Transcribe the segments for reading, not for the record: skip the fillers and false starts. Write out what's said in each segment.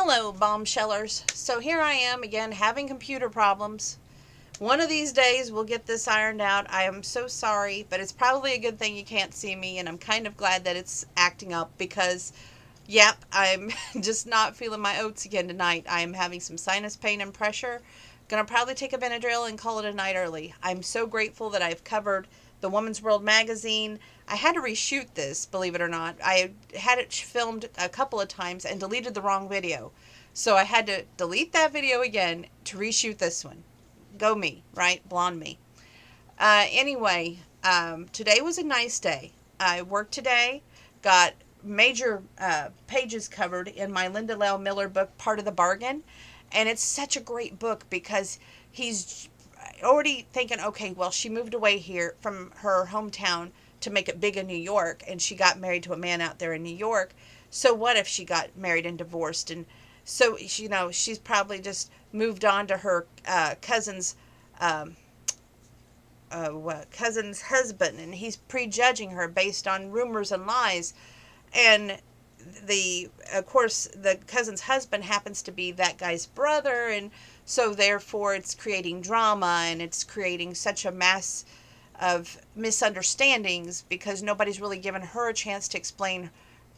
Hello, bombshellers. So here I am again having computer problems. One of these days we'll get this ironed out. I am so sorry, but it's probably a good thing you can't see me, and I'm kind of glad that it's acting up because, yep, I'm just not feeling my oats again tonight. I am having some sinus pain and pressure. Gonna probably take a Benadryl and call it a night early. I'm so grateful that I've covered the Woman's World magazine. I had to reshoot this, believe it or not. I had it filmed a couple of times and deleted the wrong video. So I had to delete that video again to reshoot this one. Go me, right? Blonde me. Anyway, today was a nice day. I worked today, got major pages covered in my Linda Lyle Miller book, Part of the Bargain. And it's such a great book because he's already thinking, okay, well, she moved away here from her hometown to make it big in New York, and she got married to a man out there in New York. So what if she got married and divorced? And so, she's probably just moved on to her um, cousin's husband, and he's prejudging her based on rumors and lies. And of course, the cousin's husband happens to be that guy's brother, and so therefore it's creating drama, and it's creating such a mass of misunderstandings because nobody's really given her a chance to explain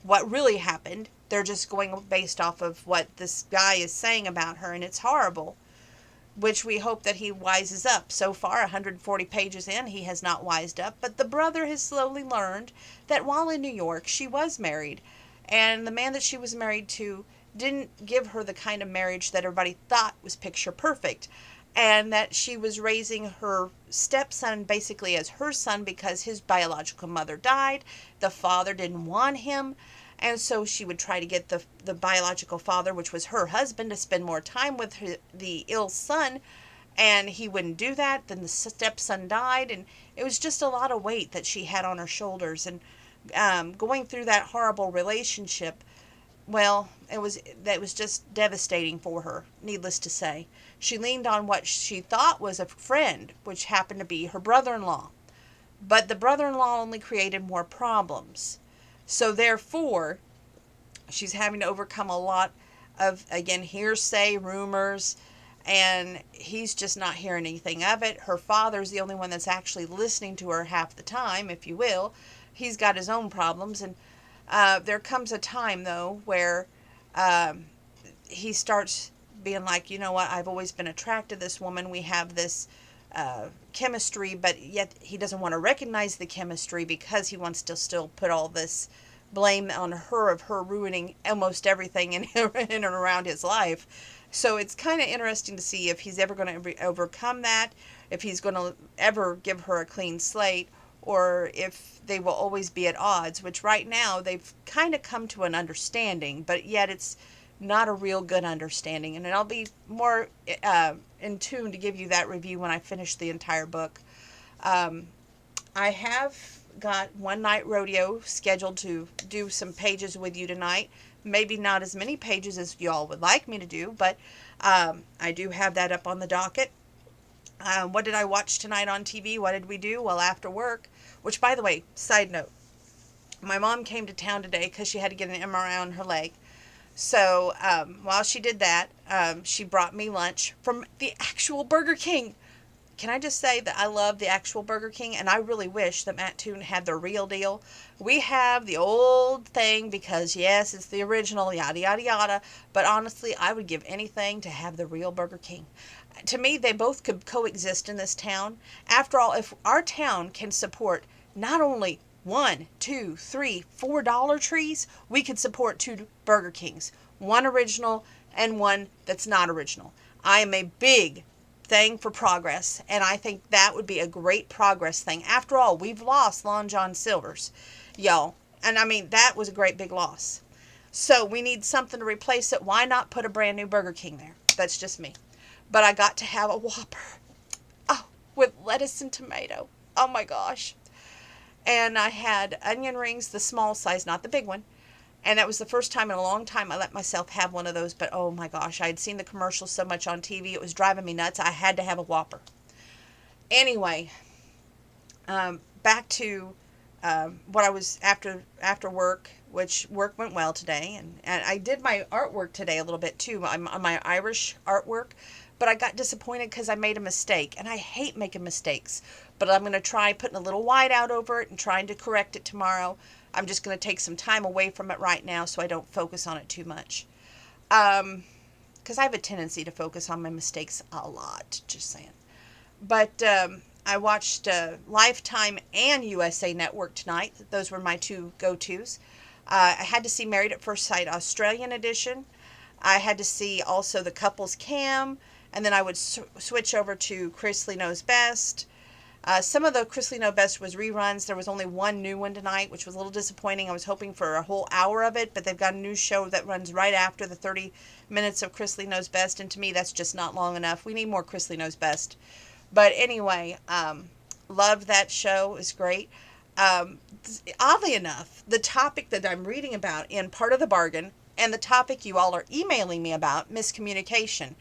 what really happened. They're just going based off of what this guy is saying about her, and it's horrible, which we hope that he wises up. So far, 140 pages in, he has not wised up, but the brother has slowly learned that while in New York, she was married, and the man that she was married to didn't give her the kind of marriage that everybody thought was picture perfect, and that she was raising her stepson basically as her son because his biological mother died. The father didn't want him, and so she would try to get the biological father, which was her husband, to spend more time with the ill son, and he wouldn't do that. Then the stepson died, and it was just a lot of weight that she had on her shoulders. And going through that horrible relationship, well, that was just devastating for her, needless to say. She leaned on what she thought was a friend, which happened to be her brother-in-law. But the brother-in-law only created more problems. So therefore, she's having to overcome a lot of, again, hearsay, rumors, and he's just not hearing anything of it. Her father's the only one that's actually listening to her half the time, if you will. He's got his own problems, and there comes a time, though, where he starts being like, you know what, I've always been attracted to this woman. We have this chemistry, but yet he doesn't want to recognize the chemistry because he wants to still put all this blame on her of her ruining almost everything in and around his life. So it's kind of interesting to see if he's ever going to overcome that, if he's going to ever give her a clean slate, or if they will always be at odds, which right now they've kind of come to an understanding, but yet it's not a real good understanding. And I'll be more in tune to give you that review when I finish the entire book. I have got One Night Rodeo scheduled to do some pages with you tonight. Maybe not as many pages as y'all would like me to do, but I do have that up on the docket. What did I watch tonight on TV? What did we do? Well, after work, which, by the way, side note, my mom came to town today because she had to get an MRI on her leg. So while she did that, she brought me lunch from the actual Burger King. Can I just say that I love the actual Burger King, and I really wish that Matt Toon had the real deal. We have the old thing because, yes, it's the original, yada, yada, yada. But honestly, I would give anything to have the real Burger King. To me, they both could coexist in this town. After all, if our town can support not only one, two, three, $4 Dollar Trees, we could support two Burger Kings. One original and one that's not original. I am a big thing for progress, and I think that would be a great progress thing. After all, we've lost Long John Silver's, y'all. And I mean, that was a great big loss. So we need something to replace it. Why not put a brand new Burger King there? That's just me. But I got to have a Whopper. Oh, with lettuce and tomato. Oh my gosh. And I had onion rings, the small size, not the big one. And that was the first time in a long time I let myself have one of those. But oh my gosh, I had seen the commercials so much on TV. It was driving me nuts. I had to have a Whopper. Anyway, back to what I was after work. which work went well today. And I did my artwork today a little bit too, on my Irish artwork. But I got disappointed because I made a mistake. And I hate making mistakes. But I'm going to try putting a little white out over it and trying to correct it tomorrow. I'm just going to take some time away from it right now so I don't focus on it too much. Because I have a tendency to focus on my mistakes a lot, just saying. But I watched Lifetime and USA Network tonight. Those were my two go-tos. I had to see Married at First Sight Australian edition. I had to see also the Couples Cam, and then I would switch over to Chrisley Knows Best. Some of the Chrisley Knows Best was reruns. There was only one new one tonight, which was a little disappointing. I was hoping for a whole hour of it, but they've got a new show that runs right after the 30 minutes of Chrisley Knows Best, and to me that's just not long enough. We need more Chrisley Knows Best. But anyway, loved that show. It was great. Oddly enough, the topic that I'm reading about in Part of the Bargain, and the topic you all are emailing me about, miscommunication.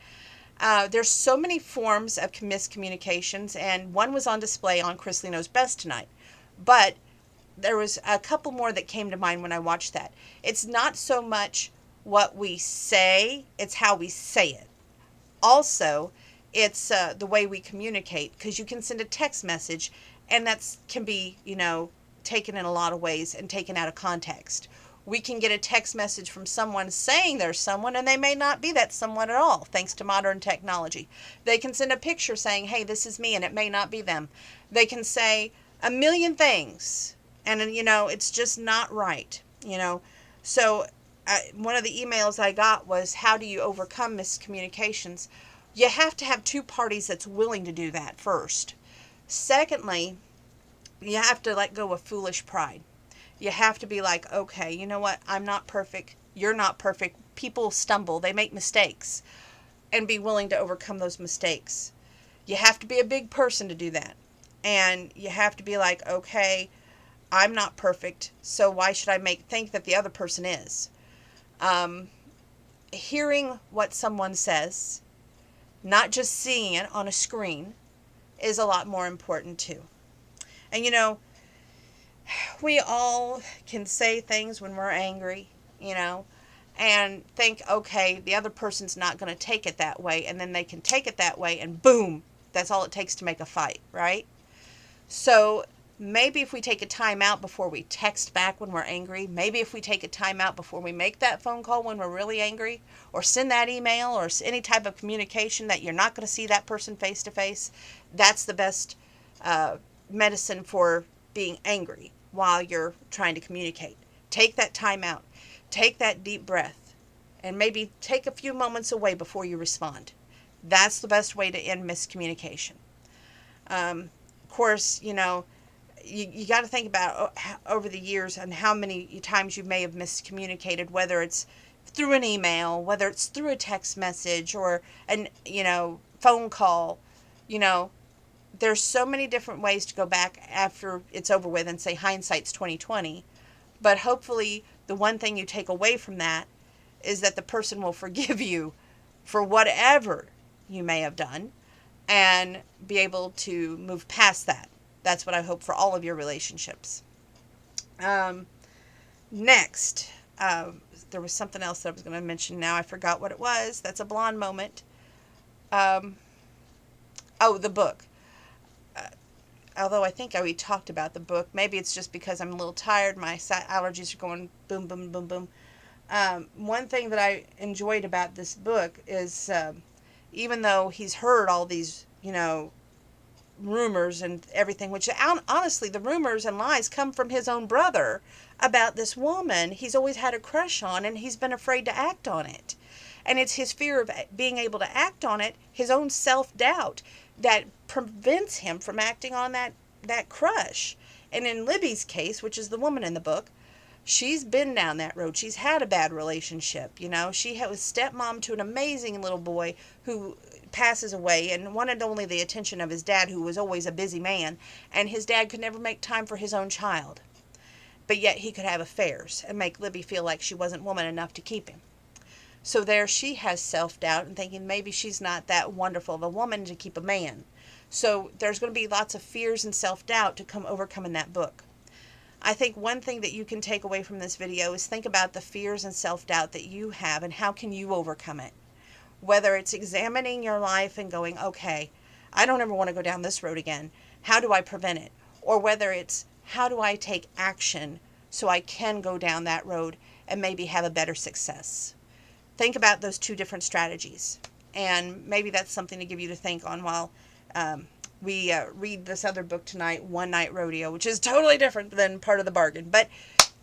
There's so many forms of miscommunications, and one was on display on Chrisley Knows Best tonight. But there was a couple more that came to mind when I watched that. It's not so much what we say, it's how we say it. Also, it's the way we communicate, because you can send a text message, and that can be, taken in a lot of ways and taken out of context. We can get a text message from someone saying there's someone, and they may not be that someone at all, thanks to modern technology. They can send a picture saying, hey, this is me, and it may not be them. They can say a million things, and, it's just not right, So one of the emails I got was, how do you overcome miscommunications? You have to have two parties that's willing to do that first. Secondly, you have to let go of foolish pride. You have to be like, okay, you know what? I'm not perfect. You're not perfect. People stumble. They make mistakes. And be willing to overcome those mistakes. You have to be a big person to do that. And you have to be like, okay, I'm not perfect, so why should I think that the other person is? Hearing what someone says, not just seeing it on a screen, is a lot more important too. And we all can say things when we're angry, and think, okay, the other person's not going to take it that way, and then they can take it that way, and boom, that's all it takes to make a fight, right? So maybe if we take a time out before we text back when we're angry, maybe if we take a time out before we make that phone call when we're really angry, or send that email, or any type of communication that you're not going to see that person face to face, that's the best medicine for being angry while you're trying to communicate. Take that time out. Take that deep breath. And maybe take a few moments away before you respond. That's the best way to end miscommunication. Of course, you got to think about over the years and how many times you may have miscommunicated, whether it's through an email, whether it's through a text message or an phone call. There's so many different ways to go back after it's over with and say hindsight's 20/20. But hopefully the one thing you take away from that is that the person will forgive you for whatever you may have done and be able to move past that. That's what I hope for all of your relationships. Next, there was something else that I was going to mention. Now I forgot what it was. That's a blonde moment. The book. Although I think I already talked about the book. Maybe it's just because I'm a little tired. My allergies are going boom, boom, boom, boom. One thing that I enjoyed about this book is even though he's heard all these, rumors and everything, which honestly, the rumors and lies come from his own brother about this woman he's always had a crush on, and he's been afraid to act on it. And it's his fear of being able to act on it, his own self-doubt, that prevents him from acting on that crush. And in Libby's case, which is the woman in the book, she's been down that road. She's had a bad relationship, She was stepmom to an amazing little boy who passes away and wanted only the attention of his dad, who was always a busy man, and his dad could never make time for his own child. But yet he could have affairs and make Libby feel like she wasn't woman enough to keep him. So there she has self-doubt and thinking maybe she's not that wonderful of a woman to keep a man. So there's going to be lots of fears and self-doubt to overcome in that book. I think one thing that you can take away from this video is think about the fears and self-doubt that you have and how can you overcome it. Whether it's examining your life and going, okay, I don't ever want to go down this road again. How do I prevent it? Or whether it's how do I take action so I can go down that road and maybe have a better success. Think about those two different strategies. And maybe that's something to give you to think on while we read this other book tonight, One Night Rodeo, which is totally different than Part of the Bargain, but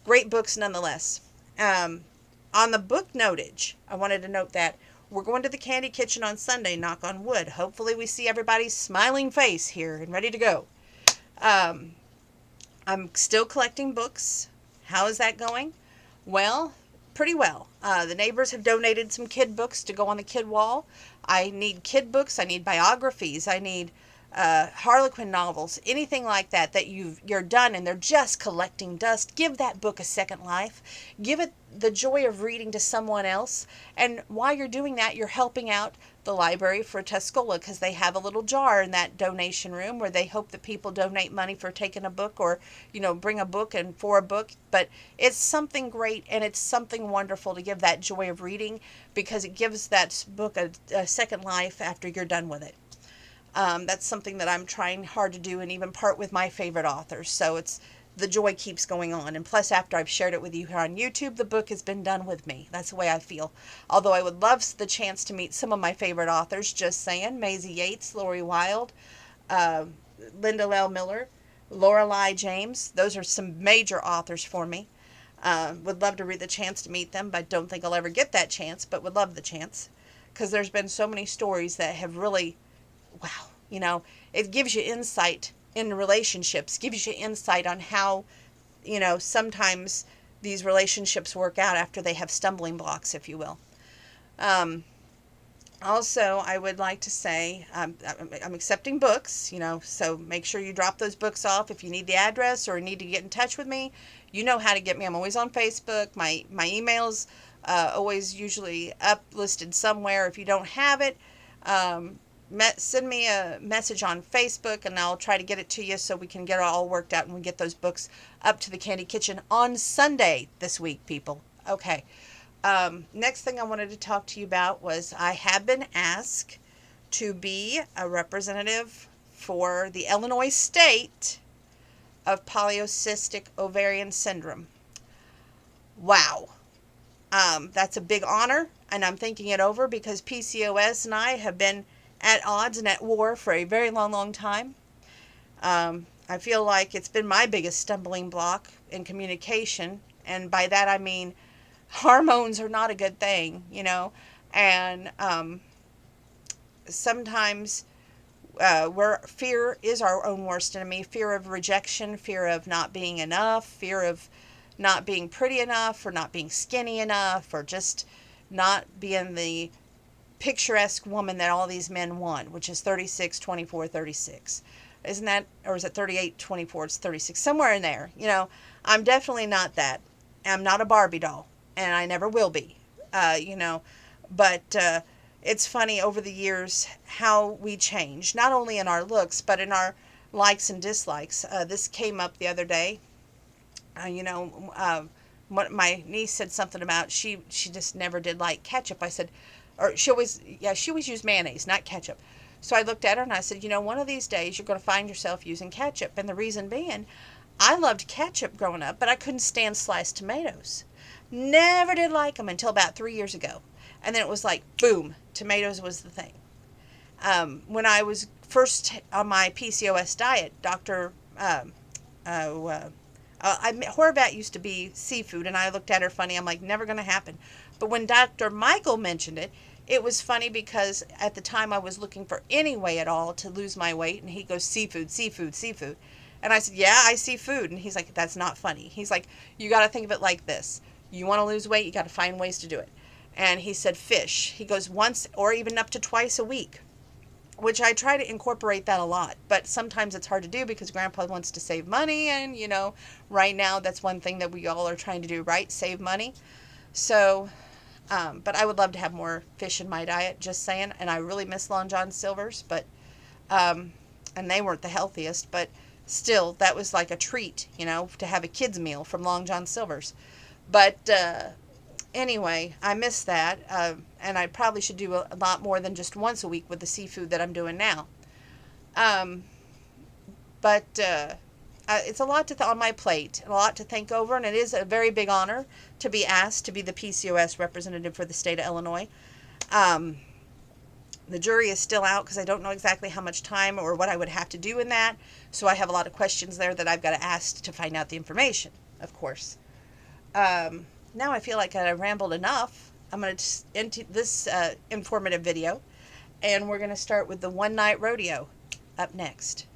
great books nonetheless. On the book notage, I wanted to note that we're going to the Candy Kitchen on Sunday, knock on wood. Hopefully we see everybody's smiling face here and ready to go. I'm still collecting books. How is that going? Well, pretty well. The neighbors have donated some kid books to go on the kid wall. I need kid books. I need biographies. I need Harlequin novels, anything like that you're done and they're just collecting dust. Give that book a second life. Give it the joy of reading to someone else. And while you're doing that, you're helping out the library for Tuscola, because they have a little jar in that donation room where they hope that people donate money for taking a book or, bring a book and for a book. But it's something great and it's something wonderful to give that joy of reading, because it gives that book a second life after you're done with it. That's something that I'm trying hard to do, and even part with my favorite authors. So the joy keeps going on. And plus, after I've shared it with you here on YouTube, the book has been done with me. That's the way I feel. Although I would love the chance to meet some of my favorite authors, just saying. Maisie Yates, Lori Wilde, Linda L. Miller, Lorelei James. Those are some major authors for me. Would love to read the chance to meet them, but don't think I'll ever get that chance, but would love the chance. Because there's been so many stories that have really, wow, it gives you insight in relationships, gives you insight on how, sometimes these relationships work out after they have stumbling blocks, if you will. Also, I would like to say I'm accepting books, so make sure you drop those books off. If you need the address or need to get in touch with me, you know how to get me. I'm always on Facebook. My email's always usually listed somewhere. If you don't have it, send me a message on Facebook and I'll try to get it to you so we can get it all worked out and we get those books up to the Candy Kitchen on Sunday this week, people. Okay. Next thing I wanted to talk to you about was I have been asked to be a representative for the Illinois state of polycystic ovarian syndrome. Wow. That's a big honor, and I'm thinking it over because PCOS and I have been at odds and at war for a very long, long time. I feel like it's been my biggest stumbling block in communication, and by that I mean hormones are not a good thing, and sometimes where fear is our own worst enemy. Fear of rejection, fear of not being enough, fear of not being pretty enough or not being skinny enough or just not being the picturesque woman that all these men want, which is 36, 24, 36. Isn't that, or is it 38, 24, it's 36, somewhere in there. I'm definitely not that. I'm not a Barbie doll, and I never will be, but it's funny over the years how we change, not only in our looks, but in our likes and dislikes. This came up the other day. My niece said something about she just never did like ketchup. I said, or she always used mayonnaise, not ketchup. So I looked at her and I said, one of these days you're going to find yourself using ketchup. And the reason being, I loved ketchup growing up, but I couldn't stand sliced tomatoes. Never did like them until about 3 years ago. And then it was like, boom, tomatoes was the thing. When I was first on my PCOS diet, Horvat used to be seafood, and I looked at her funny. I'm like, never going to happen. But when Dr. Michael mentioned it, it was funny because at the time I was looking for any way at all to lose my weight, and he goes, seafood, seafood, seafood. And I said, yeah, I see food. And he's like, that's not funny. He's like, you got to think of it like this. You want to lose weight, you got to find ways to do it. And he said fish. He goes once or even up to twice a week, which I try to incorporate that a lot. But sometimes it's hard to do because Grandpa wants to save money. And, right now that's one thing that we all are trying to do, right? Save money. So, but I would love to have more fish in my diet, just saying. And I really miss Long John Silver's, but, and they weren't the healthiest, but still, that was like a treat, to have a kid's meal from Long John Silver's. But anyway, I miss that, and I probably should do a lot more than just once a week with the seafood that I'm doing now. Um, but it's a lot on my plate, a lot to think over, and it is a very big honor to be asked to be the PCOS representative for the state of Illinois. Um, the jury is still out because I don't know exactly how much time or what I would have to do in that, so I have a lot of questions there that I've got to ask to find out the information, of course. Now I feel like I've rambled enough. I'm going to end this informative video, and we're going to start with the one night rodeo up next.